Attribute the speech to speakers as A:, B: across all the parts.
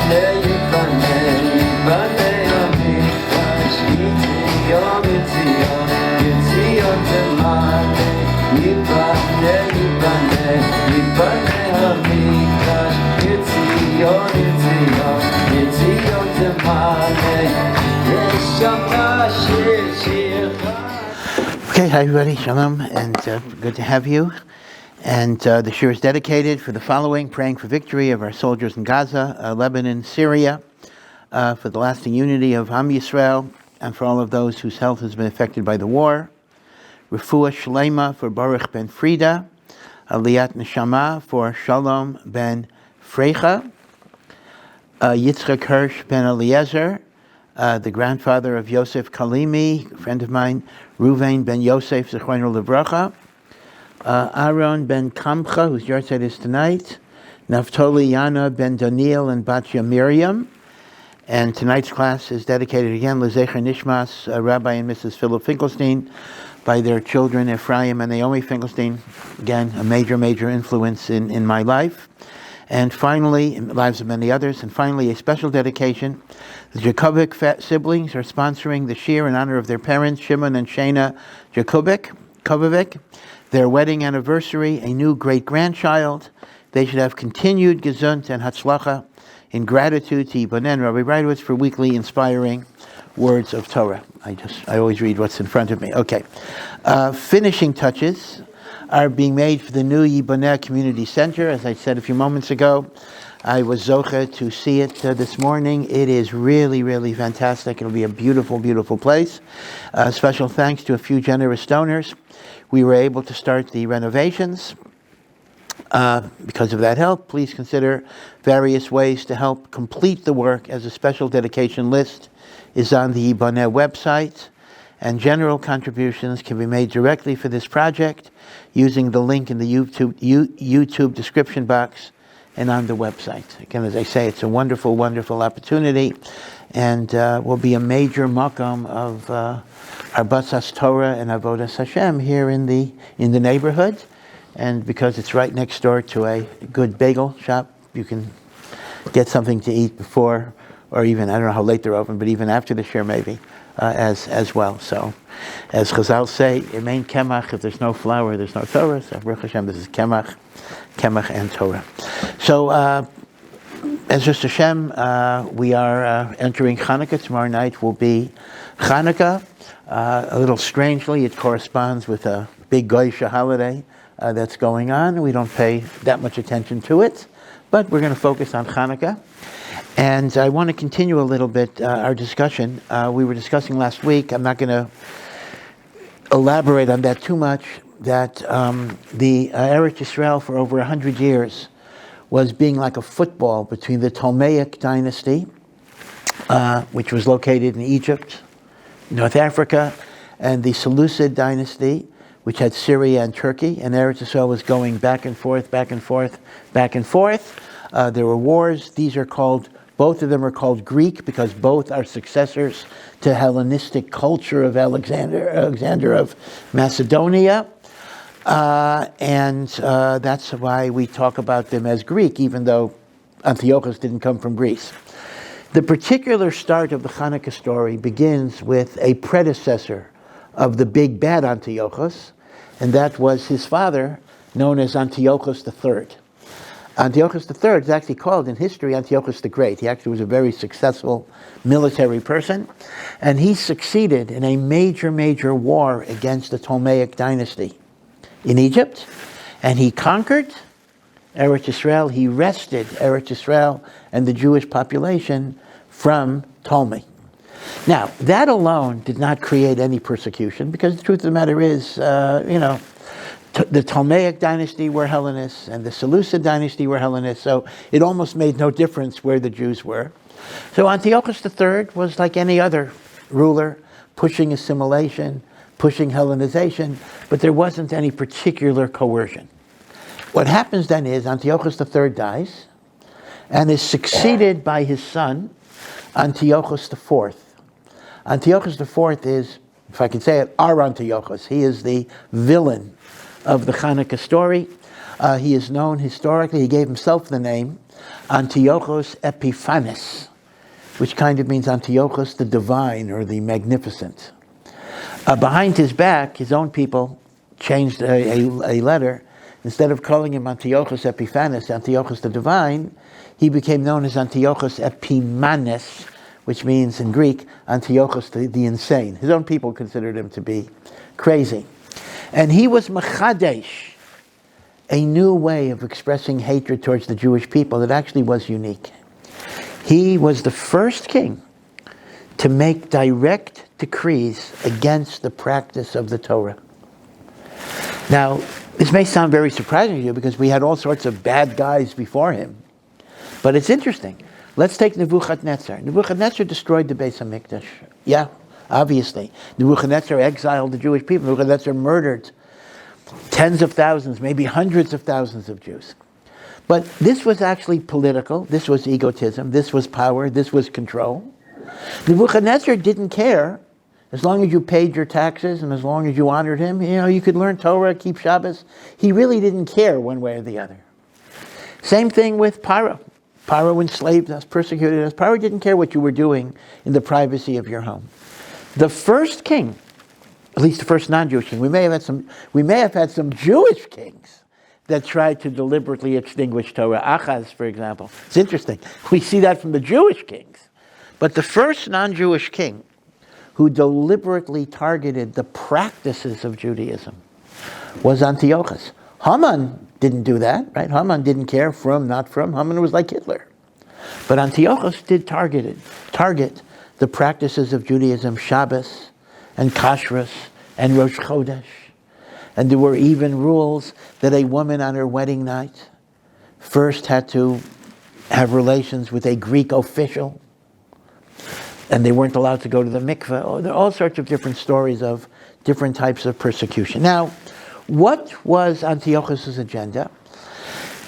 A: Okay, hi everybody, Shalom, and good to have you. And the shir is dedicated for the following: praying for victory of our soldiers in Gaza, Lebanon, Syria, for the lasting unity of Am Yisrael, and for all of those whose health has been affected by the war. Refuah Shlema for Baruch ben Frida, Aliyat Neshamot for Shalom ben Freicha, Yitzchak Hirsh ben Eliezer, the grandfather of Yosef Kalimi, a friend of mine, Reuvain ben Yosef, Zechrono Livracha, Aaron ben Kamcha, whose yahrzeit is tonight, Naftali, Yona ben Daniel and Batya Miriam. And tonight's class is dedicated again, Lezecher Nishmas, Rabbi and Mrs. Philip Finkelstein, by their children, Ephraim and Naomi Finkelstein. Again, a major influence in my life. And finally, in the lives of many others, and finally, a special dedication. The Jacobic siblings are sponsoring the shir in honor of their parents, Shimon and Shana Jacobic, their wedding anniversary, a new great-grandchild. They should have continued gesund and hatzlacha in gratitude to YIBONEH and Rabbi Breitowitz for weekly inspiring words of Torah. I always read what's in front of me. Okay. Finishing touches are being made for the new YIBONEH Community Center. As I said a few moments ago, I was zoche to see it this morning. It is really fantastic. It'll be a beautiful place. Special thanks to a few generous donors. We were able to start the renovations. Because of that help, please consider various ways to help complete the work, as a special dedication list is on the YIBONEH website, and general contributions can be made directly for this project using the link in the YouTube description box and on the website. Again, as I say, it's a wonderful opportunity, and will be a major makom of Arbatzas Torah and Avodas Hashem here in the neighborhood. And because it's right next door to a good bagel shop, you can get something to eat before, or even, I don't know how late they're open, but even after the shir maybe, as well. So, as Chazal say, Yemein Kemach, if there's no flour, there's no Torah. So, Baruch Hashem, this is Kemach and Torah. So, as just Hashem, we are entering Chanukah. Tomorrow night will be Chanukah. A little strangely, it corresponds with a big Goyish holiday that's going on. We don't pay that much attention to it, but we're going to focus on Chanukah. And I want to continue a little bit our discussion. We were discussing last week, I'm not going to elaborate on that too much, that the Eretz Yisrael for over 100 years was being like a football between the Ptolemaic dynasty, which was located in Egypt, North Africa, and the Seleucid dynasty, which had Syria and Turkey, and Eretz Yisrael was going back and forth. There were wars. Both of them are called Greek because both are successors to Hellenistic culture of Alexander of Macedonia. And that's why we talk about them as Greek, even though Antiochus didn't come from Greece. The particular start of the Chanukah story begins with a predecessor of the big bad Antiochus, and that was his father, known as Antiochus III. Antiochus III is actually called in history Antiochus the Great. He actually was a very successful military person, and he succeeded in a major war against the Ptolemaic dynasty in Egypt, and he conquered Eretz Yisrael. He wrested Eretz Yisrael and the Jewish population from Ptolemy. Now, that alone did not create any persecution, because the truth of the matter is, the Ptolemaic dynasty were Hellenists and the Seleucid dynasty were Hellenists, so it almost made no difference where the Jews were. So Antiochus III was like any other ruler, pushing assimilation, pushing Hellenization, but there wasn't any particular coercion. What happens then is Antiochus III dies and is succeeded by his son, Antiochus IV. Antiochus IV is, if I can say it, our Antiochus. He is the villain of the Chanukah story. He is known historically, he gave himself the name Antiochus Epiphanes, which kind of means Antiochus the divine or the magnificent. Behind his back, his own people changed a letter. Instead of calling him Antiochus Epiphanes, Antiochus the divine, he became known as Antiochus Epimanes, which means in Greek, Antiochus the insane. His own people considered him to be crazy. And he was Mechadesh, a new way of expressing hatred towards the Jewish people that actually was unique. He was the first king to make direct decrees against the practice of the Torah. Now, this may sound very surprising to you because we had all sorts of bad guys before him. But it's interesting. Let's take Nebuchadnezzar. Nebuchadnezzar destroyed the Beis HaMikdash. Yeah, obviously. Nebuchadnezzar exiled the Jewish people. Nebuchadnezzar murdered tens of thousands, maybe hundreds of thousands of Jews. But this was actually political. This was egotism. This was power. This was control. Nebuchadnezzar didn't care. As long as you paid your taxes and as long as you honored him, you could learn Torah, keep Shabbos. He really didn't care one way or the other. Same thing with Paro. Paro enslaved us, persecuted us. Paro didn't care what you were doing in the privacy of your home. The first king, at least the first non-Jewish king, we may have had some Jewish kings that tried to deliberately extinguish Torah. Achaz, for example. It's interesting. We see that from the Jewish kings. But the first non-Jewish king who deliberately targeted the practices of Judaism was Antiochus. Haman didn't do that, right? Haman didn't care from, not from. Haman was like Hitler. But Antiochus did target the practices of Judaism, Shabbos and Kashrus and Rosh Chodesh. And there were even rules that a woman on her wedding night first had to have relations with a Greek official, and they weren't allowed to go to the mikveh. Oh, there are all sorts of different stories of different types of persecution. Now, what was Antiochus' agenda?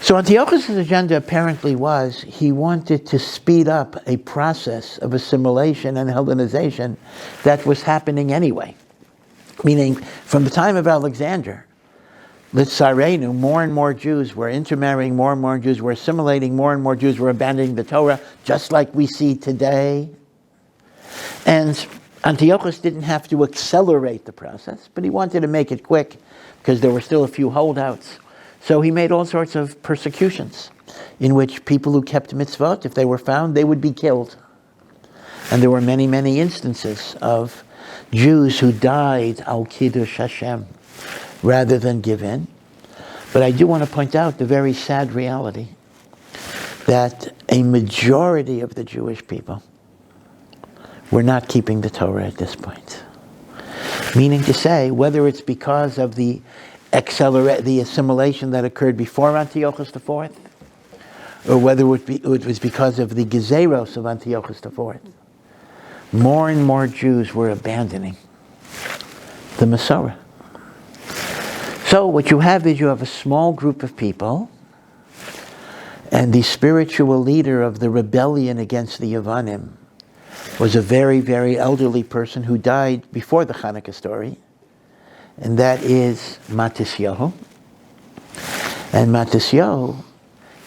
A: So Antiochus' agenda apparently was he wanted to speed up a process of assimilation and Hellenization that was happening anyway. Meaning, from the time of Alexander, Litzarenu, more and more Jews were intermarrying, more and more Jews were assimilating, more and more Jews were abandoning the Torah, just like we see today. And Antiochus didn't have to accelerate the process, but he wanted to make it quick because there were still a few holdouts. So he made all sorts of persecutions in which people who kept mitzvot, if they were found, they would be killed. And there were many, many instances of Jews who died al kiddush Hashem rather than give in. But I do want to point out the very sad reality that a majority of the Jewish people were not keeping the Torah at this point. Meaning to say, whether it's because of the assimilation that occurred before Antiochus IV, or whether it was because of the gezeros of Antiochus IV, more and more Jews were abandoning the Masorah. So what you have is you have a small group of people, and the spiritual leader of the rebellion against the YIBONEH was a very, very elderly person who died before the Chanukah story, and that is Matisyahu. And Matisyahu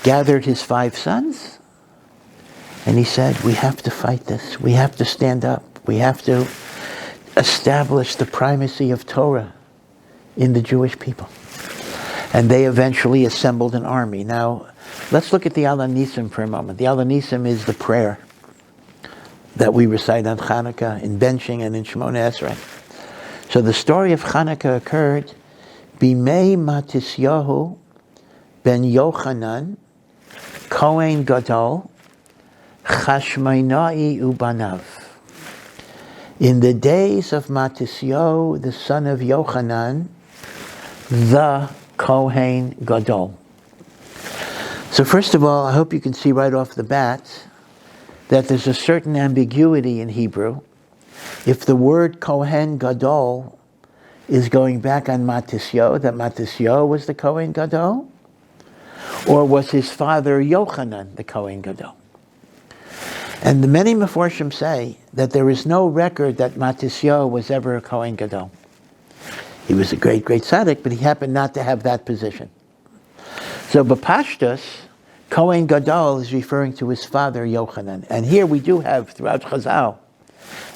A: gathered his 5 sons, and he said, we have to fight this. We have to stand up. We have to establish the primacy of Torah in the Jewish people. And they eventually assembled an army. Now, let's look at the Al Nisim for a moment. The Al Nisim is the prayer that we recite on Chanukah, in benching and in Shemoneh Esrei. So the story of Chanukah occurred Bimei Matisyahu ben Yochanan Kohen Gadol Chashmonai Ubanav. In the days of Matisyahu, the son of Yochanan, the Kohen Gadol. So first of all, I hope you can see right off the bat that there's a certain ambiguity in Hebrew. If the word Kohen Gadol is going back on Matisyahu, that Matisyahu was the Kohen Gadol, or was his father Yochanan the Kohen Gadol? And the many Meforshim say that there is no record that Matisyahu was ever a Kohen Gadol. He was a great, great tzaddik, but he happened not to have that position. So B'Pashtus, Kohen Gadol is referring to his father Yochanan. And here we do have, throughout Chazal,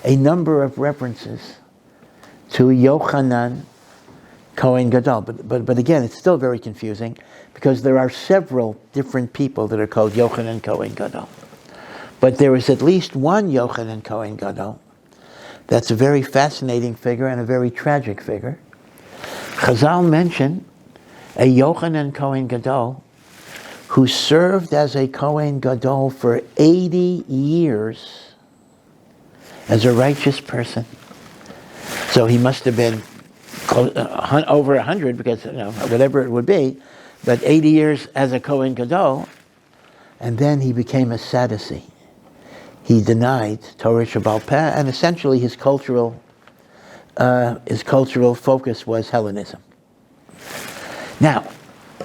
A: a number of references to Yochanan, Kohen Gadol. But again, it's still very confusing because there are several different people that are called Yochanan, Kohen Gadol. But there is at least one Yochanan, Kohen Gadol. That's a very fascinating figure and a very tragic figure. Chazal mention a Yochanan Kohen Gadol who served as a Kohen Gadol for 80 years as a righteous person. So he must have been over 100, because whatever it would be, but 80 years as a Kohen Gadol, and then he became a Sadducee. He denied Torah Shebaal Peh, and essentially his cultural focus was Hellenism. Now,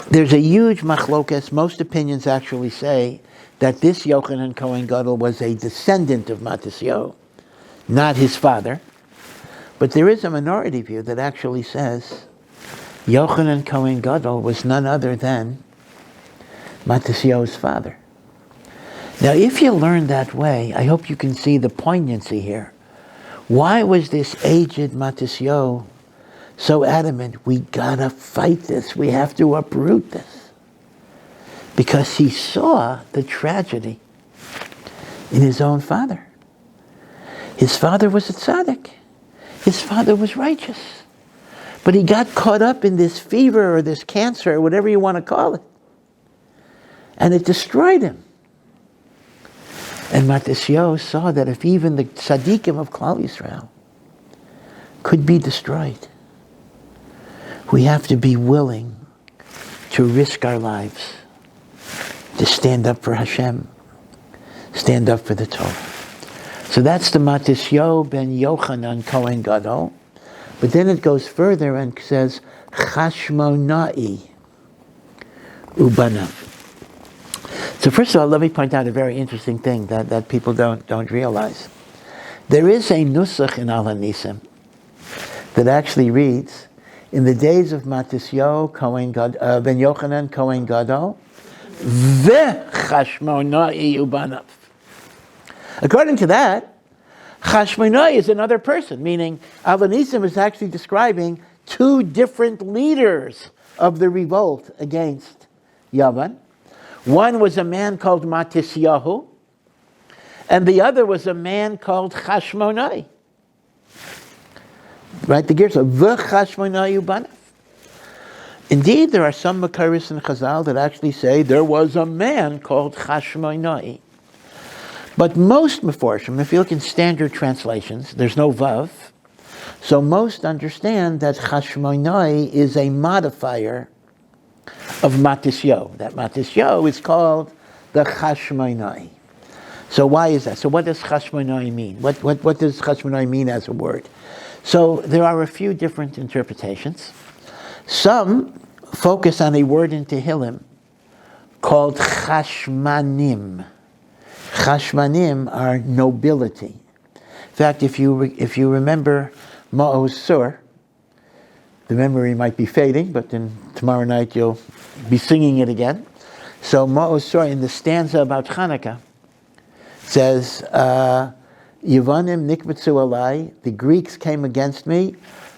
A: there's a huge machlokas. Most opinions actually say that this Yochanan Kohen Gadol was a descendant of Matisyahu, not his father. But there is a minority view that actually says Yochanan Kohen Gadol was none other than Matisyahu's father. Now, if you learn that way, I hope you can see the poignancy here. Why was this aged Matisyahu so adamant? We gotta fight this. We have to uproot this. Because he saw the tragedy in his own father. His father was a tzaddik. His father was righteous. But he got caught up in this fever or this cancer or whatever you want to call it. And it destroyed him. And Matisyahu saw that if even the tzaddikim of Klal Yisrael could be destroyed, we have to be willing to risk our lives, to stand up for Hashem, stand up for the Torah. So that's the Matisyahu ben Yochanan Kohen Gadol. But then it goes further and says, Chashmonai Ubanav. So first of all, let me point out a very interesting thing that people don't realize. There is a nusach in Al HaNisim that actually reads, in the days of Matisyahu ben Yochanan Kohen Gadol, Chashmonai Ubanav. According to that, Chashmonai is another person, meaning Al HaNisim is actually describing two different leaders of the revolt against Yavon. One was a man called Matisyahu, and the other was a man called Chashmonai. Right, the gears of Chashmonai Ubanav. Indeed, there are some Mikeitz and Chazal that actually say there was a man called Chashmonai. But most Meforshim, if you look in standard translations, there's no Vav, so most understand that Chashmonai is a modifier of Matisyahu. That Matisyahu is called the Chashmonai. So why is that? So what does Chashmonai mean? What does Chashmonai mean as a word? So there are a few different interpretations. Some focus on a word in Tehillim called Chashmanim. Chashmanim are nobility. In fact, if you remember Ma'oz Sur, the memory might be fading, but then tomorrow night you'll be singing it again. So Ma'oz Sur, in the stanza about Chanukah, says, Yivonim nikbetzu alai, the Greeks came against me,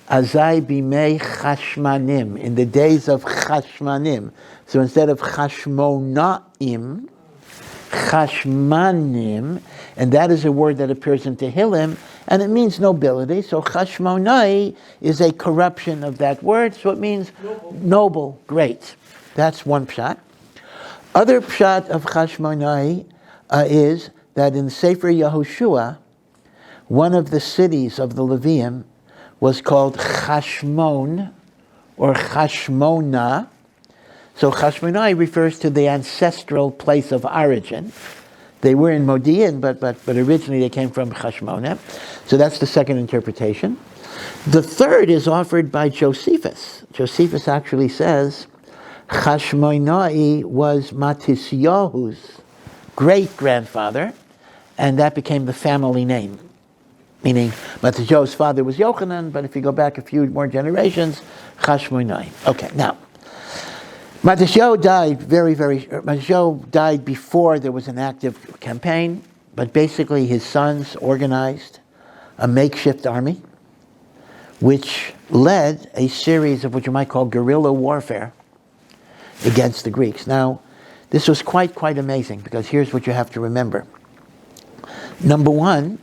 A: azai bimei chashmanim, in the days of chashmanim. So instead of chashmonaim, chashmanim, and that is a word that appears in Tehillim, and it means nobility. So chashmonai is a corruption of that word, so it means noble, great. That's one pshat. Other pshat of chashmonai is that in Sefer Yehoshua, one of the cities of the Levium was called Chashmon or Chashmona. So Chashmonai refers to the ancestral place of origin. They were in Modi'in, but originally they came from Chashmona. So that's the second interpretation. The third is offered by Josephus. Josephus actually says Chashmonai was Matisyahu's great-grandfather, and that became the family name. Meaning, Matisyahu's father was Yochanan, but if you go back a few more generations, Chashmonai. Okay, now, Matisyahu died before there was an active campaign, but basically his sons organized a makeshift army, which led a series of what you might call guerrilla warfare against the Greeks. Now, this was quite amazing, because here's what you have to remember. Number one,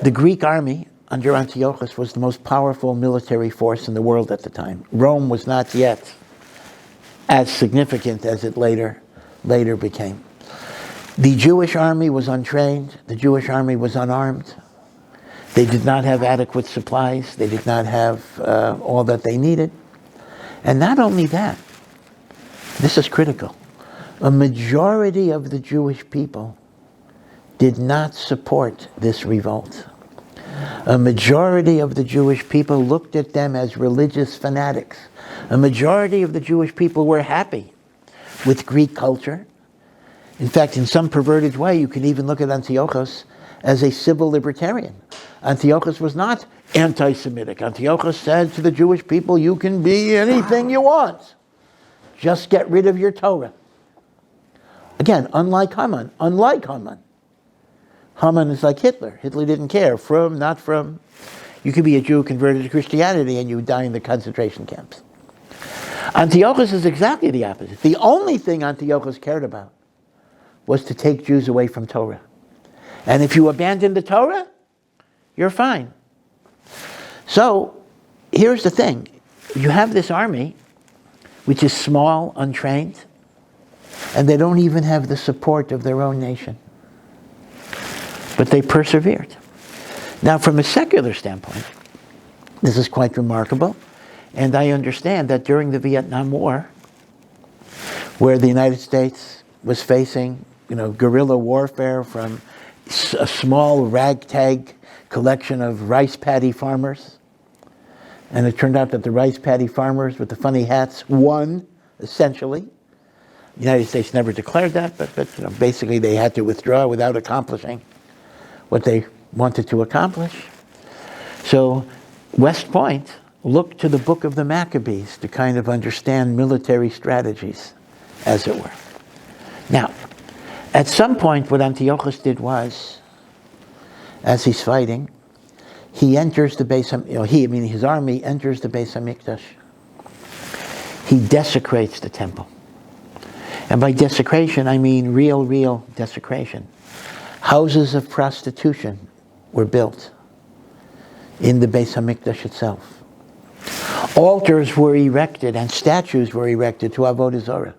A: the Greek army under Antiochus was the most powerful military force in the world at the time. Rome was not yet as significant as it later became. The Jewish army was untrained. The Jewish army was unarmed. They did not have adequate supplies. They did not have all that they needed. And not only that, this is critical, a majority of the Jewish people did not support this revolt. A majority of the Jewish people looked at them as religious fanatics. A majority of the Jewish people were happy with Greek culture. In fact, in some perverted way, you can even look at Antiochus as a civil libertarian. Antiochus was not anti-Semitic. Antiochus said to the Jewish people, you can be anything you want. Just get rid of your Torah. Again, unlike Haman. Haman is like Hitler. Hitler didn't care. From, not from. You could be a Jew converted to Christianity and you would die in the concentration camps. Antiochus is exactly the opposite. The only thing Antiochus cared about was to take Jews away from Torah. And if you abandon the Torah, you're fine. So, here's the thing. You have this army, which is small, untrained, and they don't even have the support of their own nation. But they persevered. Now, from a secular standpoint, this is quite remarkable. And I understand that during the Vietnam War, where the United States was facing, guerrilla warfare from a small ragtag collection of rice paddy farmers, and it turned out that the rice paddy farmers with the funny hats won, essentially. The United States never declared that, but basically they had to withdraw without accomplishing what they wanted to accomplish. So West Point looked to the book of the Maccabees to kind of understand military strategies, as it were. Now, at some point what Antiochus did was, as he's fighting, he enters the Beis HaMikdash, his army enters the Beis HaMikdash. He desecrates the temple. And by desecration, I mean real desecration. Houses of prostitution were built in the Beis HaMikdash itself. Altars were erected and statues were erected to Avodah Zarah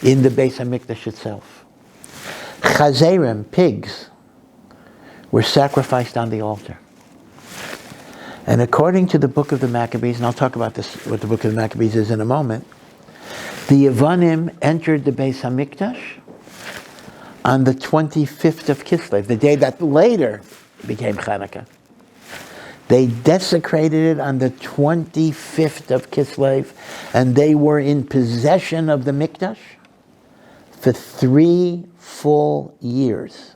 A: in the Beis HaMikdash itself. Chazerim, pigs, were sacrificed on the altar. And according to the book of the Maccabees, and I'll talk about this, what the book of the Maccabees is in a moment, the Yevonim entered the Beis HaMikdash on the 25th of Kislev, the day that later became Chanukah. They desecrated it on the 25th of Kislev, and they were in possession of the Mikdash for 3 full years.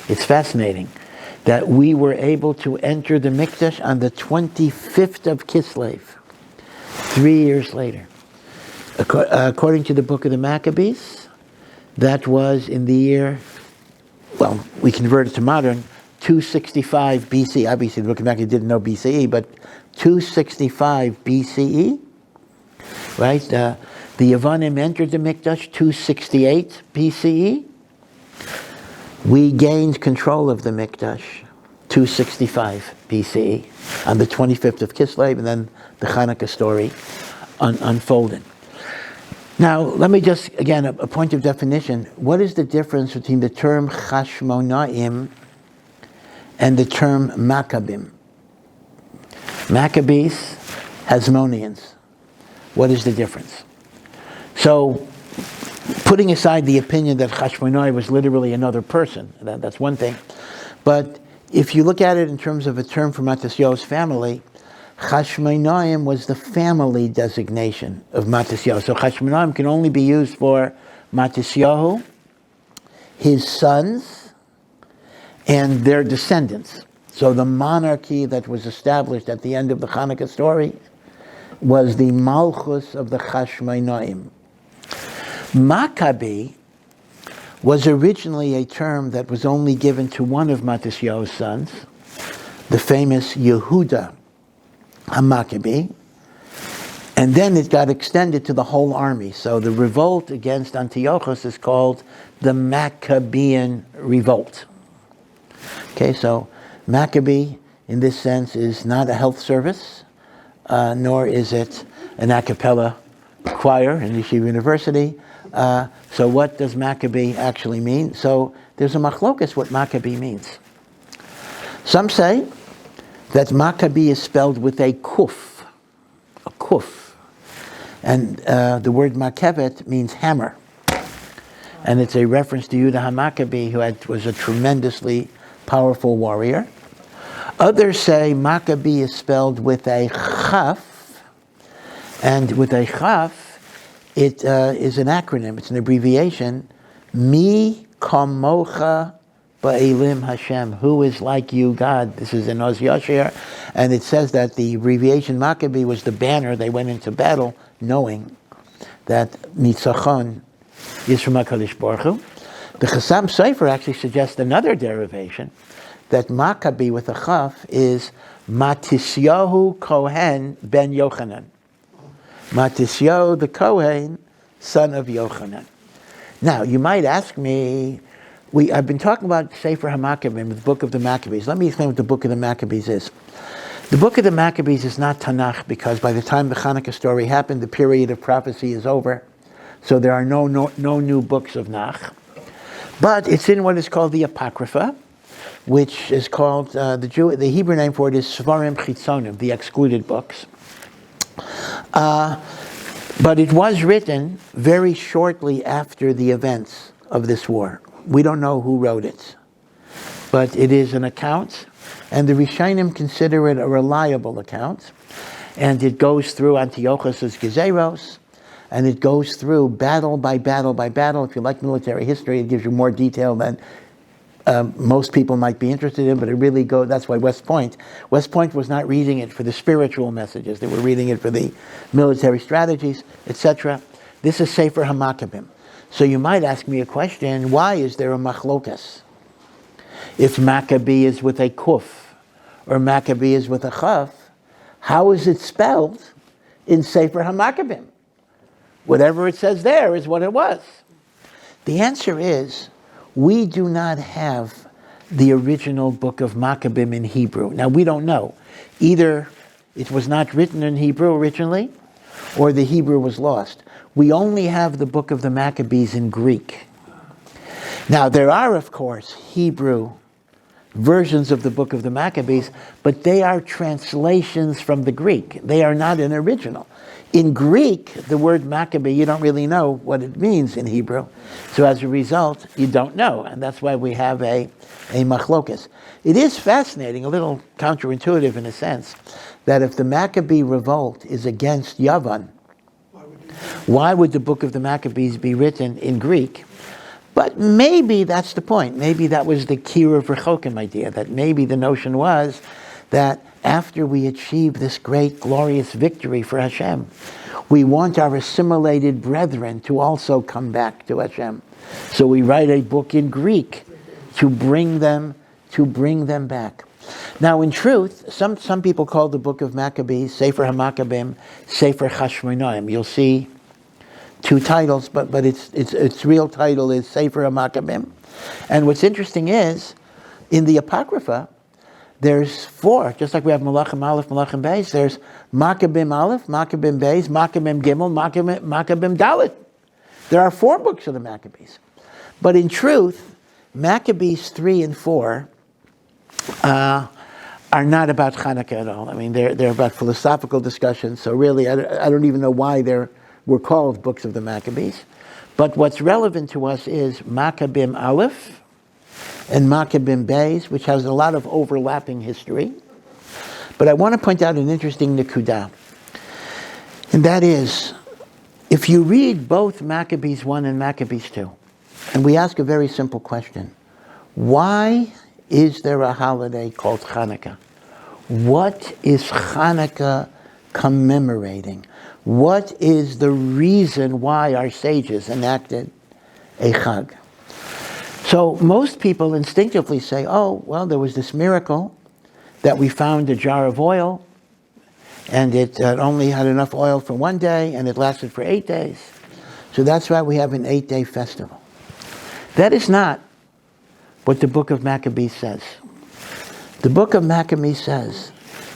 A: It's fascinating that we were able to enter the Mikdash on the 25th of Kislev, 3 years later. According to the book of the Maccabees, that was in the year, we converted to modern, 265 BC. Obviously, the book of Maccabees didn't know BCE, but 265 BCE, right? The Yevonim entered the Mikdash 268 BCE. We gained control of the Mikdash 265 BCE on the 25th of Kislev, and then the Chanukah story unfolded. Now, let me just, again, a point of definition. What is the difference between the term Chashmonaim and the term Maccabim? Maccabees, Hasmoneans. What is the difference? So, putting aside the opinion that Chashmonai was literally another person, that's one thing. But if you look at it in terms of a term for Matisyahu's family, Chashmonaim was the family designation of Matisyahu. So Chashmonaim can only be used for Matisyahu, his sons, and their descendants. So the monarchy that was established at the end of the Chanukah story, was the Malchus of the Chashmonaim. Maccabi was originally a term that was only given to one of Matisyahu's sons, the famous Yehuda HaMaccabi, and then it got extended to the whole army. So the revolt against Antiochus is called the Maccabean Revolt. Okay, so Maccabee, in this sense, is not a health service, nor is it an a cappella choir in Yeshiva University. So what does Maccabee actually mean? So there's a machlokas what Maccabee means. Some say that Maccabee is spelled with a kuf. And the word makevet means hammer. And it's a reference to Yehuda HaMaccabi, who was a tremendously powerful warrior. Others say Maccabee is spelled with a chaf, and with a chaf, it is an acronym, it's an abbreviation, Mi Kamocha Ba'elim Hashem, who is like you, God. This is in Oz Yashir, and it says that the abbreviation Maccabee was the banner they went into battle, knowing that Nitzachon is from HaKadosh Baruch Hu. The Chassam Sofer actually suggests another derivation, that Maccabee with a chaf is Matisyahu Kohen ben Yochanan. Matisyahu the Kohen, son of Yochanan. Now, you might ask me, I've been talking about Sefer HaMaccabim, the book of the Maccabees. Let me explain what the book of the Maccabees is. The book of the Maccabees is not Tanakh, because by the time the Chanukah story happened, the period of prophecy is over. So there are no new books of Nach. But it's in what is called the Apocrypha, which is called, the Hebrew name for it is Svarim Chitzonim, the excluded books. But it was written very shortly after the events of this war. We don't know who wrote it, but it is an account, and the Rishonim consider it a reliable account, and it goes through Antiochus' Gezeros, and it goes through battle by battle by battle. If you like military history, it gives you more detail than most people might be interested in, but it really goes, that's why West Point was not reading it for the spiritual messages. They were reading it for the military strategies, etc. This is Sefer HaMaccabim. So you might ask me a question, why is there a machlokas? If Maccabee is with a kuf, or Maccabee is with a chaf, how is it spelled in Sefer HaMaccabim? Whatever it says there is what it was. The answer is, we do not have the original book of Maccabim in Hebrew. Now, we don't know. Either it was not written in Hebrew originally, or the Hebrew was lost. We only have the book of the Maccabees in Greek. Now, there are, of course, Hebrew versions of the book of the Maccabees, but they are translations from the Greek. They are not an original. In Greek, the word Maccabee, you don't really know what it means in Hebrew. So as a result, you don't know. And that's why we have a machlokas. It is fascinating, a little counterintuitive in a sense, that if the Maccabee revolt is against Yavon, why would the book of the Maccabees be written in Greek? But maybe that's the point. Maybe that was the Kira Verchokim idea, that maybe the notion was that after we achieve this great, glorious victory for Hashem, we want our assimilated brethren to also come back to Hashem. So we write a book in Greek to bring them back. Now, in truth, some people call the book of Maccabees Sefer HaMaccabim, Sefer Chashmonaim. You'll see two titles, but its real title is Sefer HaMaccabim. And what's interesting is, in the Apocrypha, there's four, just like we have Malachim Aleph, Malachim Beis, there's Maccabim Aleph, Maccabim Beis, Maccabim Gimel, Maccabim Dalet. There are 4 books of the Maccabees. But in truth, Maccabees 3 and 4 are not about Chanukah at all. I mean, they're about philosophical discussions, so really, I don't even know why we're called books of the Maccabees. But what's relevant to us is Maccabim Aleph and Maccabim Beis, which has a lot of overlapping history. But I want to point out an interesting nekudah. And that is, if you read both Maccabees 1 and Maccabees 2, and we ask a very simple question, why is there a holiday called Chanukah? What is Chanukah commemorating? What is the reason why our sages enacted a Chag? So most people instinctively say, oh, well, there was this miracle that we found a jar of oil, and it only had enough oil for one day, and it lasted for 8 days. So that's why we have an 8-day festival. That is not what the book of Maccabees says. The book of Maccabees says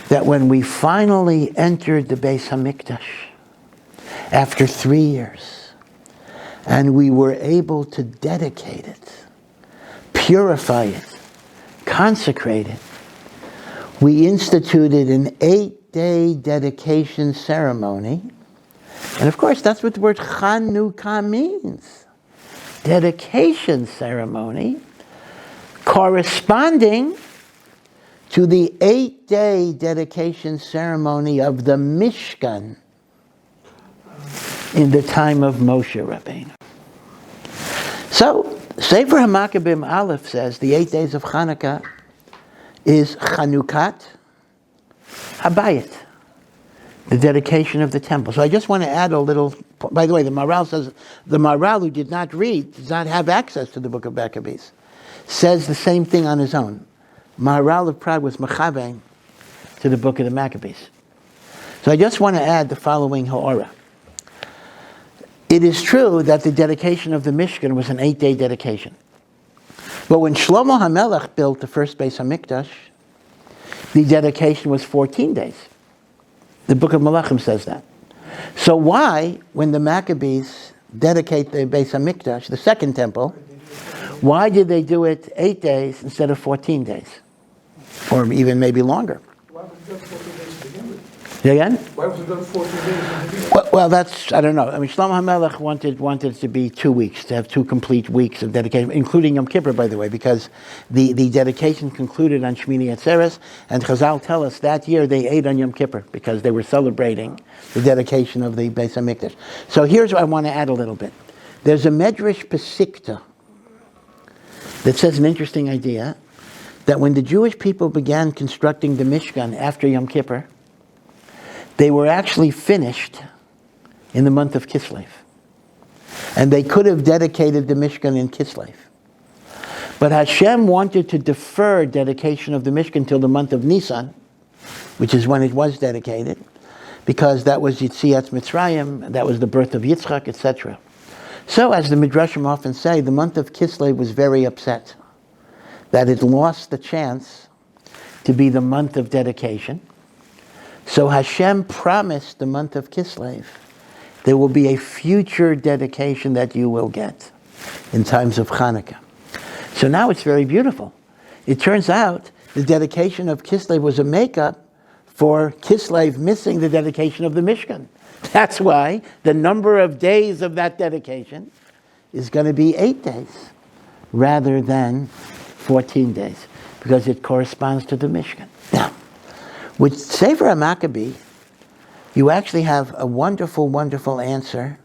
A: that when we finally entered the Beis HaMikdash, after 3 years, and we were able to dedicate it, purify it, consecrate it, we instituted an 8-day dedication ceremony. And of course, that's what the word Chanukah means. Dedication ceremony corresponding to the 8-day dedication ceremony of the Mishkan in the time of Moshe Rabbeinu. So, Sefer HaMakkabim Aleph says the 8 days of Chanukah is Chanukat Habayit, the dedication of the temple. So I just want to add a little, by the way, the Maharal says, the Maharal who did not read, does not have access to the book of Maccabees, says the same thing on his own. Maharal of Prague was Mechavein to the book of the Maccabees. So I just want to add the following ha'ora. It is true that the dedication of the Mishkan was an 8-day dedication. But when Shlomo HaMelech built the first Beis HaMikdash, the dedication was 14 days. The book of Melachim says that. So why, when the Maccabees dedicate the Beis HaMikdash, the second temple, why did they do it 8 days instead of 14 days? Or even maybe longer?
B: Why was it done 14 days to begin with?
A: Say again?
B: Why was it done 14 days to begin with?
A: Well, that's, I don't know. I mean, Shlomo HaMelech wanted it to be 2 weeks, to have 2 complete weeks of dedication, including Yom Kippur, by the way, because the dedication concluded on Shmini Atzeres, and Chazal tell us that year they ate on Yom Kippur because they were celebrating the dedication of the Beis HaMikdash. So here's what I want to add a little bit. There's a Medrash Pesikta that says an interesting idea, that when the Jewish people began constructing the Mishkan after Yom Kippur, they were actually finished in the month of Kislev. And they could have dedicated the Mishkan in Kislev. But Hashem wanted to defer dedication of the Mishkan till the month of Nisan, which is when it was dedicated, because that was Yitzias Mitzrayim, that was the birth of Yitzchak, etc. So, as the Midrashim often say, the month of Kislev was very upset that it lost the chance to be the month of dedication. So Hashem promised the month of Kislev, there will be a future dedication that you will get in times of Chanukah. So now it's very beautiful. It turns out the dedication of Kislev was a makeup for Kislev missing the dedication of the Mishkan. That's why the number of days of that dedication is going to be 8 days rather than 14 days, because it corresponds to the Mishkan. Now, with Sefer HaMakkabee, you actually have a wonderful, wonderful answer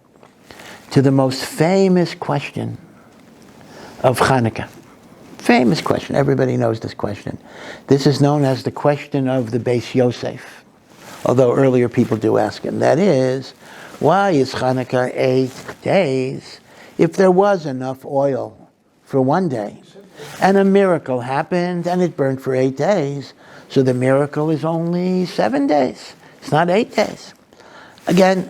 A: to the most famous question of Chanukah. Famous question. Everybody knows this question. This is known as the question of the Beis Yosef, although earlier people do ask him. That is, why is Chanukah 8 days if there was enough oil for one day? And a miracle happened and it burned for 8 days. So the miracle is only 7 days. It's not 8 days. Again,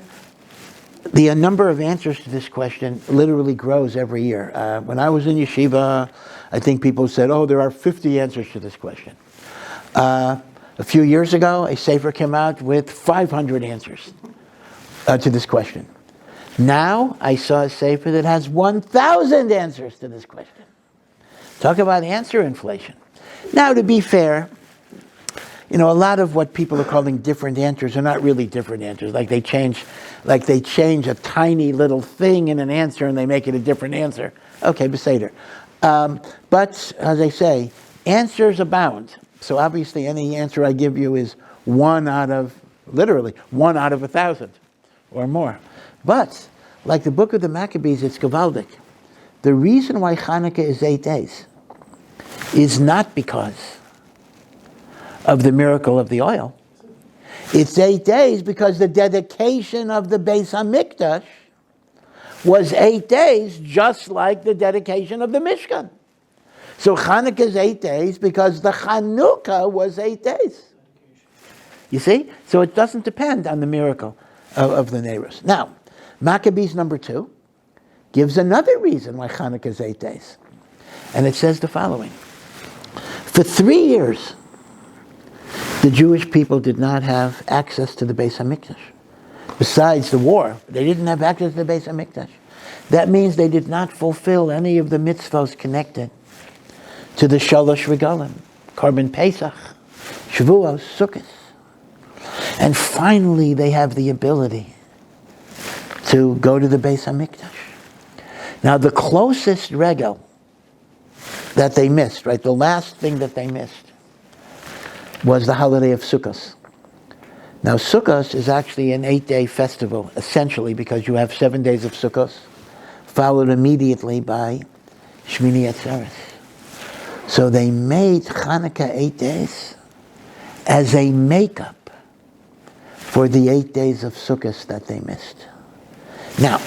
A: the number of answers to this question literally grows every year. When I was in yeshiva, I think people said, oh, there are 50 answers to this question. A few years ago, a sefer came out with 500 answers to this question. Now, I saw a sefer that has 1,000 answers to this question. Talk about answer inflation. Now, to be fair, a lot of what people are calling different answers are not really different answers. Like they change a tiny little thing in an answer and they make it a different answer. Okay, Beseder. But, as I say, answers abound. So obviously any answer I give you is literally one out of 1,000 or more. But, like the book of the Maccabees, it's Gavaldik. The reason why Chanukah is 8 days is not because of the miracle of the oil. It's 8 days because the dedication of the Beis HaMikdash was 8 days, just like the dedication of the Mishkan. So Chanukah is 8 days because the Chanukah was 8 days. You see? So it doesn't depend on the miracle of the Neiros. Now, Maccabees number 2 gives another reason why Chanukah is 8 days. And it says the following. For 3 years, the Jewish people did not have access to the Beis HaMikdash. Besides the war, they didn't have access to the Beis HaMikdash. That means they did not fulfill any of the mitzvos connected to the Shalosh Regalim, Korban Pesach, Shavuos, Sukkot. And finally, they have the ability to go to the Beis HaMikdash. Now, the closest regal that they missed, right, the last thing that they missed, was the holiday of Sukkot. Now, Sukkot is actually an 8-day festival, essentially, because you have 7 days of Sukkot, followed immediately by Shmini Atzeres. So they made Chanukah 8 days as a makeup for the 8 days of Sukkot that they missed. Now,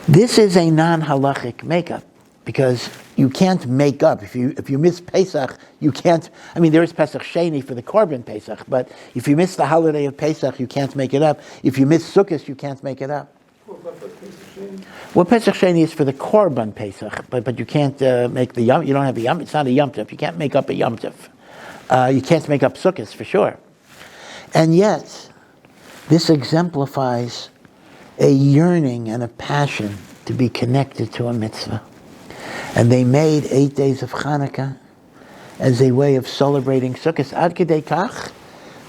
A: this is a non-halachic makeup because you can't make up. If you miss Pesach, you can't. I mean, there is Pesach Sheni for the Korban Pesach, but if you miss the holiday of Pesach, you can't make it up. If you miss Sukkot, you can't make it up. Well, Pesach Sheni is for the Korban Pesach, but you can't make the Yom. You don't have a Yom. It's not a Yom Tov. You can't make up a Yom Tov. You can't make up Sukkot for sure. And yet, this exemplifies a yearning and a passion to be connected to a mitzvah. And they made 8 days of Chanukah as a way of celebrating Sukkot. Ad kedei kach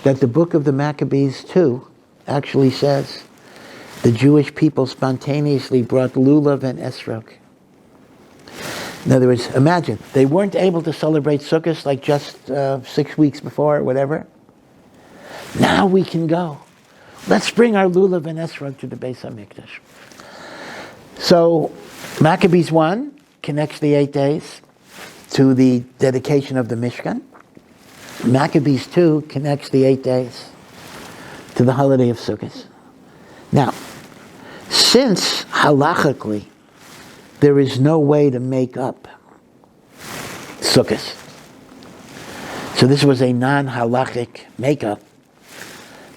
A: that the book of the Maccabees too actually says the Jewish people spontaneously brought lulav and esrog. In other words, imagine, they weren't able to celebrate Sukkot like just 6 weeks before or whatever. Now we can go. Let's bring our lulav and esrog to the Beis HaMikdash. So Maccabees 1 connects the 8 days to the dedication of the Mishkan. Maccabees 2 connects the 8 days to the holiday of Sukkot. Now, since halachically there is no way to make up Sukkot, so this was a non-halachic makeup,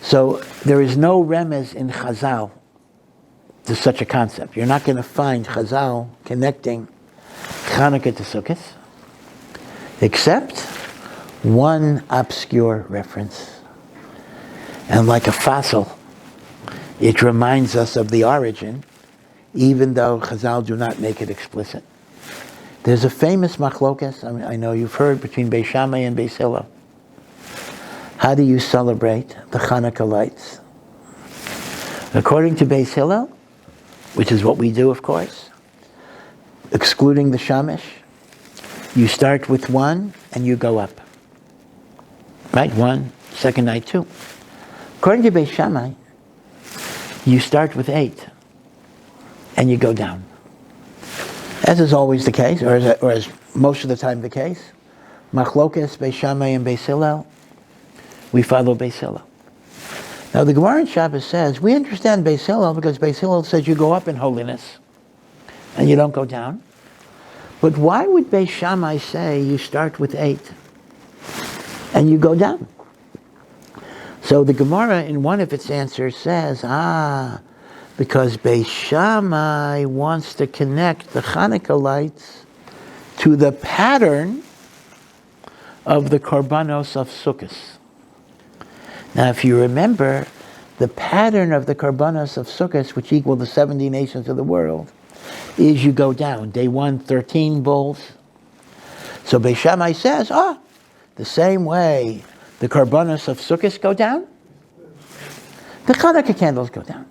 A: so there is no remez in Chazal to such a concept. You're not going to find Chazal connecting Chanukah to Sukkot, except one obscure reference. And like a fossil, it reminds us of the origin, even though Chazal do not make it explicit. There's a famous machlokas, I know you've heard, between Beis Shammai and Beis Hillel. How do you celebrate the Chanukah lights? According to Beis Hillel, which is what we do, of course, excluding the Shamish, you start with 1 and you go up. Right? 1, second night 2. According to Beis Shammai, you start with 8 and you go down. As is always the case, or as most of the time the case, Machlokas, Beis Shammai and Beis Hillel, we follow Beis Hillel. Now the Gemara in Shabbos says, we understand Beis Hillel because Beis Hillel says you go up in holiness and you don't go down. But why would Beis Shammai say you start with 8 and you go down? So the Gemara in one of its answers says, because Beis Shammai wants to connect the Chanukah lights to the pattern of the Korbanos of Sukkot. Now, if you remember, the pattern of the Korbanos of Sukkot, which equal the 70 nations of the world, is you go down. Day 1, 13 bulls. So Beis Shammai says, the same way the Korbanos of Sukkot go down, the Chanukah candles go down.